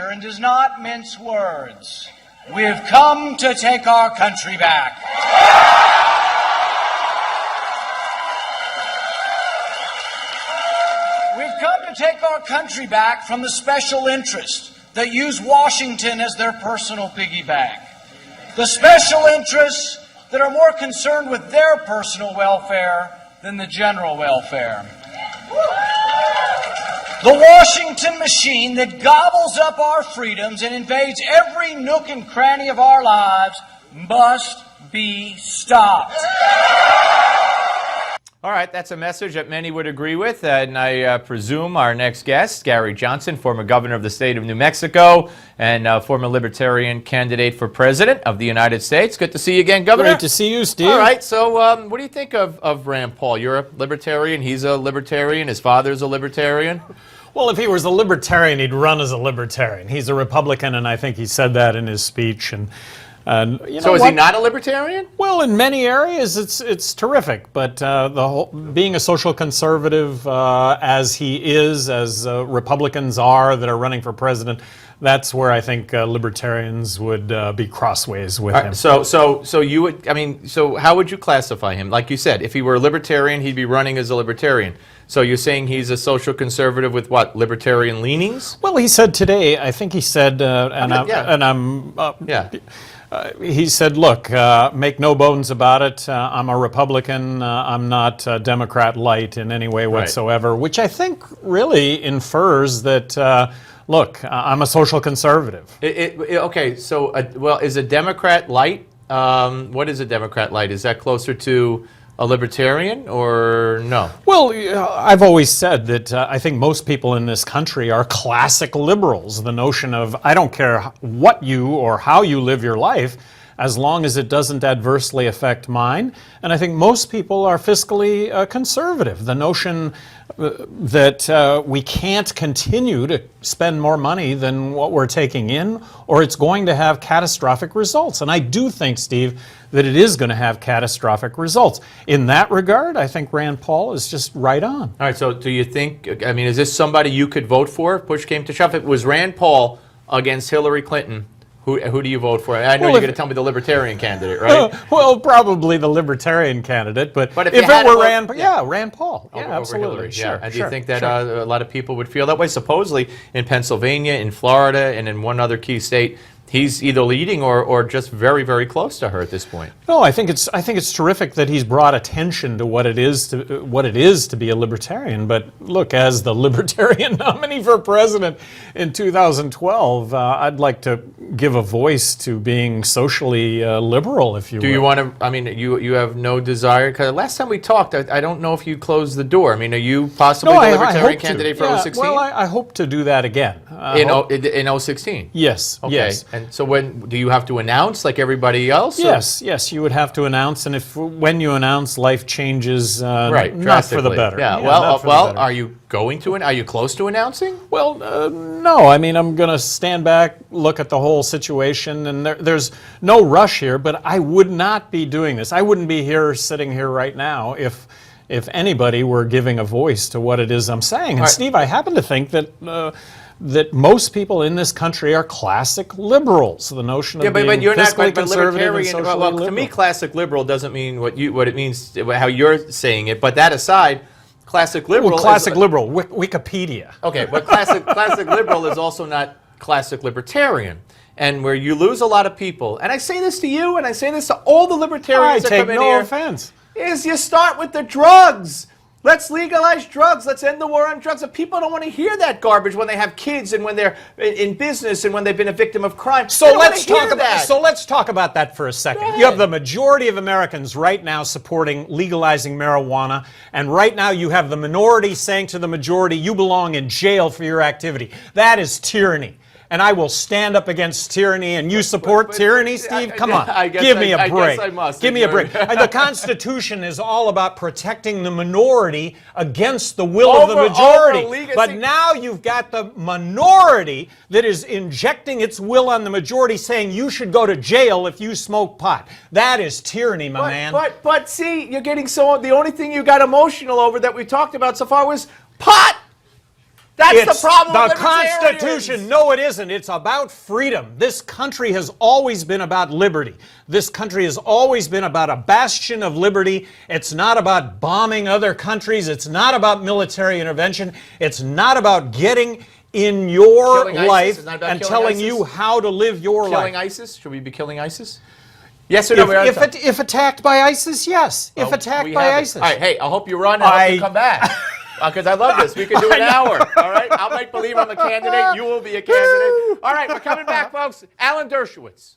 here and does not mince words. We've come to take our country back. We've come to take our country back from the special interests that use Washington as their personal piggy bank. The special interests that are more concerned with their personal welfare than the general welfare. The Washington machine that gobbles up our freedoms and invades every nook and cranny of our lives must be stopped. All right, that's a message that many would agree with, and I presume our next guest, Gary Johnson, former governor of the state of New Mexico and former Libertarian candidate for president of the United States. Good to see you again, Governor. Great to see you, Steve. All right, so what do you think of Rand Paul? You're a Libertarian, he's a Libertarian, his father's a Libertarian. Well, if he was a Libertarian, he'd run as a Libertarian. He's a Republican, and I think he said that in his speech. And so is he not a Libertarian? Well, in many areas, it's terrific. But being a social conservative, as he is, as Republicans are that are running for president, that's where I think Libertarians would be crossways with him. So you would, I mean, so how would you classify him? Like you said, if he were a Libertarian, he'd be running as a Libertarian. So you're saying he's a social conservative with what, Libertarian leanings? Well, he said today, I think he said, he said, look, make no bones about it. I'm a Republican. I'm not Democrat light in any way whatsoever, right. Which I think really infers that, look, I'm a social conservative. Okay, so, well, is a Democrat light, what is a Democrat light? Is that closer to a Libertarian or no? Well, I've always said that I think most people in this country are classic liberals. The notion of, I don't care what you or how you live your life, as long as it doesn't adversely affect mine. And I think most people are fiscally conservative. The notion that we can't continue to spend more money than what we're taking in, or it's going to have catastrophic results. And I do think, Steve, that it is going to have catastrophic results. In that regard, I think Rand Paul is just right on. All right, so do you think, I mean, is this somebody you could vote for if push came to shove? If it was Rand Paul against Hillary Clinton, who do you vote for? I know you're going to tell me the Libertarian candidate, right? Well, probably the Libertarian candidate, but if it were Rand Paul. Yeah, absolutely. Hillary, sure, and do you think that a lot of people would feel that way? Supposedly in Pennsylvania, in Florida, and in one other key state, he's either leading or just very, very close to her at this point. No, I think it's terrific that he's brought attention to what it is to be a libertarian. But look, as the Libertarian nominee for president in 2012, I'd like to give a voice to being socially liberal, if you will. Do you want to? I mean, you have no desire. Because last time we talked, I don't know if you closed the door. I mean, are you possibly the Libertarian candidate for 2016? Well, I hope to do that again. In 2016? Yes. Okay. Yes. And so when do you have to announce like everybody else? Yes, you would have to announce, and when you announce, life changes, right, not for the better. Yeah, well, are you going to? Are you close to announcing? Well, no. I mean, I'm going to stand back, look at the whole situation, and there's no rush here. But I would not be doing this. I wouldn't be sitting here right now if anybody were giving a voice to what it is I'm saying. And Steve, I happen to think that most people in this country are classic liberals. The notion of being you're fiscally not conservative and socially liberal. To me, classic liberal doesn't mean what it means, how you're saying it. But that aside, classic liberal. Well, classic liberal, Wikipedia. Okay, but classic liberal is also not classic libertarian. And where you lose a lot of people, and I say this to you, and I say this to all the libertarians that come in here. I take no offense. Is you start with the drugs. Let's legalize drugs. Let's end the war on drugs. And people don't want to hear that garbage when they have kids and when they're in business and when they've been a victim of crime. So let's talk about that for a second. You have the majority of Americans right now supporting legalizing marijuana, and right now you have the minority saying to the majority, you belong in jail for your activity. That is tyranny. And I will stand up against tyranny, and you support tyranny, Steve? Come on, give me a break. I guess I must. Give me a break. The Constitution is all about protecting the minority against the will of the majority. But now you've got the minority that is injecting its will on the majority, saying you should go to jail if you smoke pot. That is tyranny, my man. But see, you're getting the only thing you got emotional over that we talked about so far was pot. That's It's the problem the with libertarians. Constitution. No, it isn't. It's about freedom. This country has always been about liberty. This country has always been about a bastion of liberty. It's not about bombing other countries. It's not about military intervention. It's not about getting in your Killing ISIS? life It's not about and killing telling ISIS? you how to live your Killing life. ISIS? Should we be killing ISIS? Yes or no? We're out of time. If attacked by ISIS, yes. If Well, attacked we by have it. ISIS. All right, hey, I hope you run and I hope you come back. Because I love this. We can do an hour. All right? I'll make believe I'm a candidate. You will be a candidate. All right, we're coming back, folks. Alan Dershowitz.